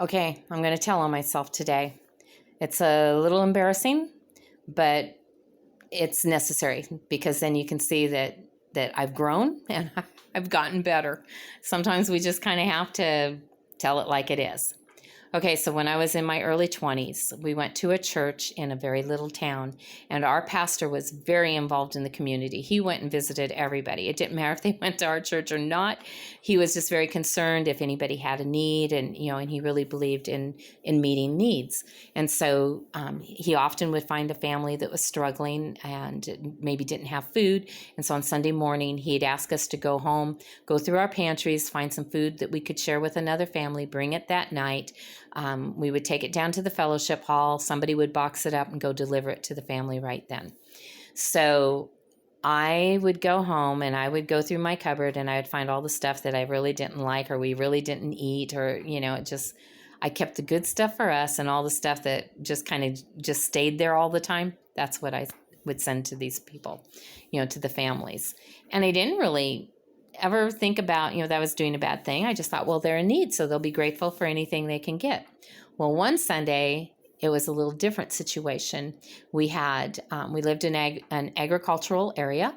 Okay, I'm going to tell on myself today. It's a little embarrassing, but it's necessary because then you can see that I've grown and I've gotten better. Sometimes we just kind of have to tell it like it is. Okay, so when I was in my early 20s, we went to a church in a very little town, and our pastor was very involved in the community. He went and visited everybody. It didn't matter if they went to our church or not. He was just very concerned if anybody had a need, and and he really believed in meeting needs. And so he often would find a family that was struggling and maybe didn't have food. And so on Sunday morning, he'd ask us to go home, go through our pantries, find some food that we could share with another family, bring it that night. We would take it down to the fellowship hall. Somebody would box it up and go deliver it to the family right then. So I would go home and I would go through my cupboard and I would find all the stuff that I really didn't like or we really didn't eat or, I kept the good stuff for us and all the stuff that just kind of just stayed there all the time. That's what I would send to these people, to the families. And I didn't really ever think about, that I was doing a bad thing. I just thought, well, they're in need, so they'll be grateful for anything they can get. Well, one Sunday, it was a little different situation. We lived in an agricultural area,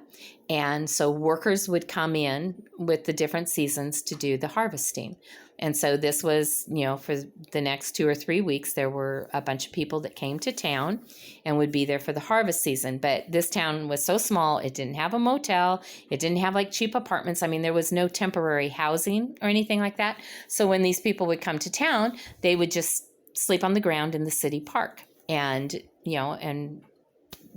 and so workers would come in with the different seasons to do the harvesting. And so this was, for the next 2 or 3 weeks, there were a bunch of people that came to town and would be there for the harvest season. But this town was so small, it didn't have a motel. It didn't have like cheap apartments. I mean, there was no temporary housing or anything like that. So when these people would come to town, they would just sleep on the ground in the city park and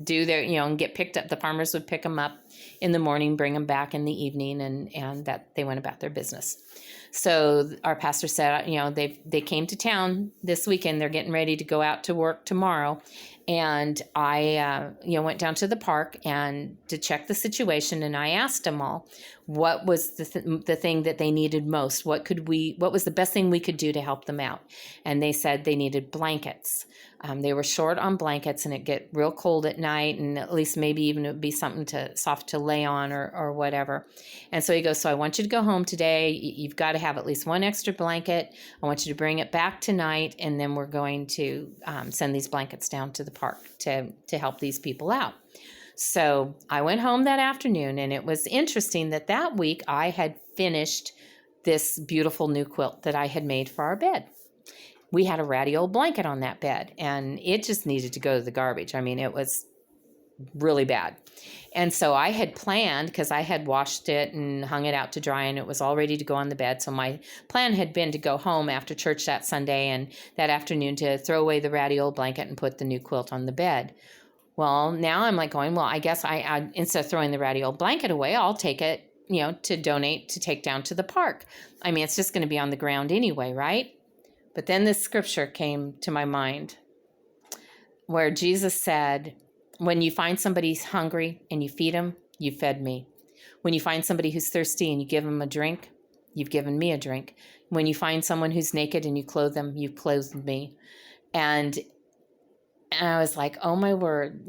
do their, and get picked up. The farmers would pick them up in the morning, bring them back in the evening, and that they went about their business. So our pastor said, they came to town this weekend. They're getting ready to go out to work tomorrow. And I, went down to the park and to check the situation. And I asked them all, what was the thing that they needed most? What was the best thing we could do to help them out? And they said they needed blankets. They were short on blankets and it get real cold at night, and at least maybe even it would be something soft to lay on or whatever. And so he goes, so I want you to go home today. You've got to have at least one extra blanket. I want you to bring it back tonight, and then we're going to send these blankets down to the park to help these people out. So I went home that afternoon, and it was interesting that week I had finished this beautiful new quilt that I had made for our bed. We had a ratty old blanket on that bed, and it just needed to go to the garbage. I mean, it was really bad. And so I had planned, because I had washed it and hung it out to dry, and it was all ready to go on the bed. So my plan had been to go home after church that Sunday and that afternoon to throw away the ratty old blanket and put the new quilt on the bed. Well, now I'm like going, well, I guess I instead of throwing the ratty old blanket away, I'll take it, to donate, to take down to the park. I mean, it's just going to be on the ground anyway, right? But then this scripture came to my mind where Jesus said, when you find somebody who's hungry and you feed them, you fed me. When you find somebody who's thirsty and you give them a drink, you've given me a drink. When you find someone who's naked and you clothe them, you've clothed me. And I was like, oh my word,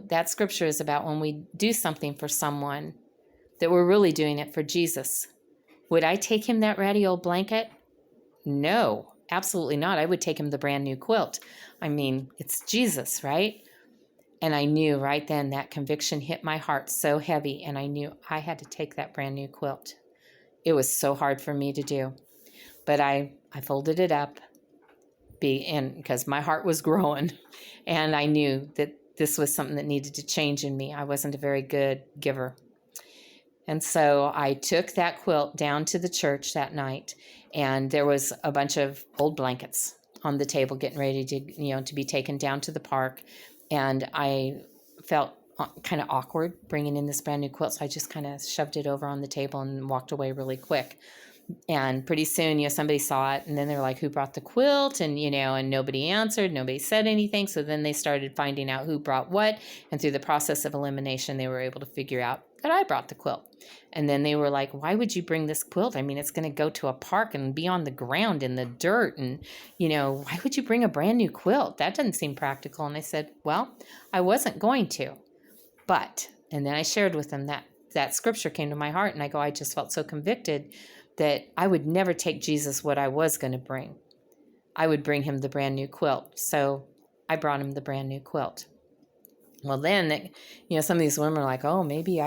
that scripture is about when we do something for someone, that we're really doing it for Jesus. Would I take him that ratty old blanket? No. Absolutely not. I would take him the brand new quilt. I mean, it's Jesus, right? And I knew right then that conviction hit my heart so heavy, and I knew I had to take that brand new quilt. It was so hard for me to do. But I folded it up because my heart was growing, and I knew that this was something that needed to change in me. I wasn't a very good giver. And so I took that quilt down to the church that night, and there was a bunch of old blankets on the table getting ready to be taken down to the park. And I felt kind of awkward bringing in this brand new quilt, so I just kind of shoved it over on the table and walked away really quick. And pretty soon, somebody saw it, and then they're like, who brought the quilt? And, and nobody answered, nobody said anything. So then they started finding out who brought what. And through the process of elimination, they were able to figure out that I brought the quilt. And then they were like, why would you bring this quilt? I mean, it's going to go to a park and be on the ground in the dirt. And, why would you bring a brand new quilt? That doesn't seem practical. And I said, well, I wasn't going to. And then I shared with them that scripture came to my heart. And I go, I just felt so convicted that I would never take Jesus what I was going to bring. I would bring him the brand new quilt. So I brought him the brand new quilt. Well, then, some of these women are like, oh, maybe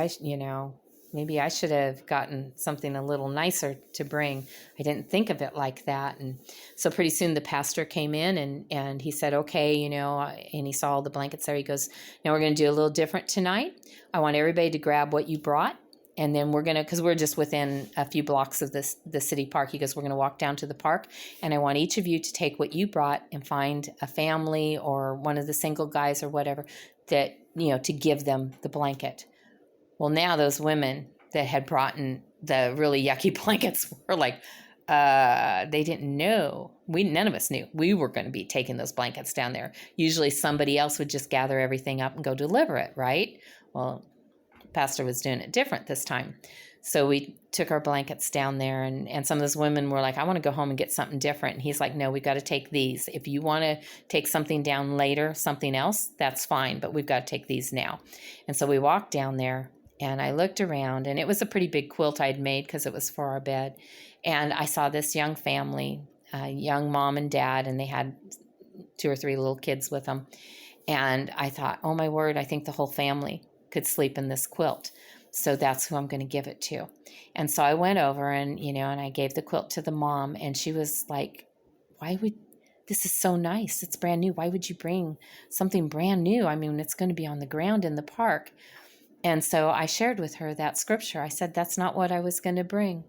maybe I should have gotten something a little nicer to bring. I didn't think of it like that. And so pretty soon the pastor came in and he said, okay, and he saw all the blankets there. He goes, now we're going to do a little different tonight. I want everybody to grab what you brought. And then we're going to, because we're just within a few blocks of the city park. He goes, we're going to walk down to the park. And I want each of you to take what you brought and find a family or one of the single guys or whatever that, to give them the blanket. Well, now those women that had brought in the really yucky blankets were like, they didn't know. None of us knew we were going to be taking those blankets down there. Usually somebody else would just gather everything up and go deliver it, right? Well, pastor was doing it different this time. So we took our blankets down there and some of those women were like, I want to go home and get something different. And he's like, no, we've got to take these. If you want to take something down later, something else, that's fine. But we've got to take these now. And so we walked down there and I looked around and it was a pretty big quilt I'd made because it was for our bed. And I saw this young family, young mom and dad, and they had 2 or 3 little kids with them. And I thought, oh my word, I think the whole family could sleep in this quilt. So that's who I'm going to give it to. And so I went over and I gave the quilt to the mom and she was like, this is so nice. It's brand new. Why would you bring something brand new? I mean, it's going to be on the ground in the park. And so I shared with her that scripture. I said, that's not what I was going to bring,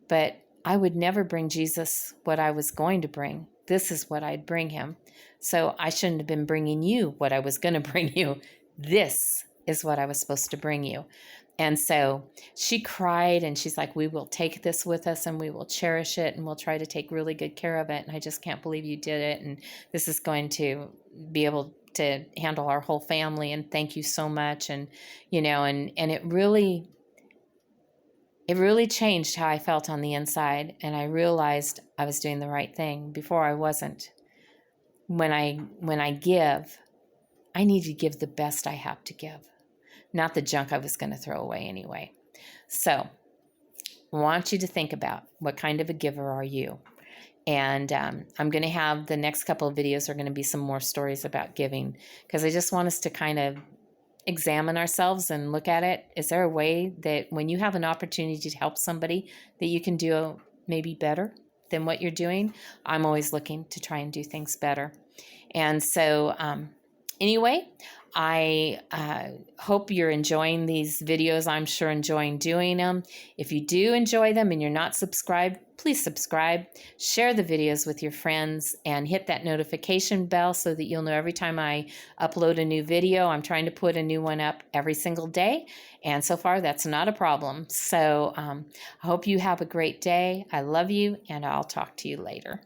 but I would never bring Jesus what I was going to bring. This is what I'd bring him. So I shouldn't have been bringing you what I was going to bring you. This is what I was supposed to bring you. And so she cried and she's like, we will take this with us and we will cherish it and we'll try to take really good care of it. And I just can't believe you did it. And this is going to be able to handle our whole family. And thank you so much. And, and it really changed how I felt on the inside. And I realized I was doing the right thing. Before I wasn't. When I give, I need to give the best I have to give. Not the junk I was going to throw away anyway. So I want you to think about what kind of a giver are you? And I'm going to have the next couple of videos are going to be some more stories about giving because I just want us to kind of examine ourselves and look at it. Is there a way that when you have an opportunity to help somebody that you can do maybe better than what you're doing? I'm always looking to try and do things better. And so anyway, I hope you're enjoying these videos. I'm sure enjoying doing them. If you do enjoy them and you're not subscribed, please subscribe. Share the videos with your friends and hit that notification bell so that you'll know every time I upload a new video. I'm trying to put a new one up every single day. And so far, that's not a problem. So I hope you have a great day. I love you, and I'll talk to you later.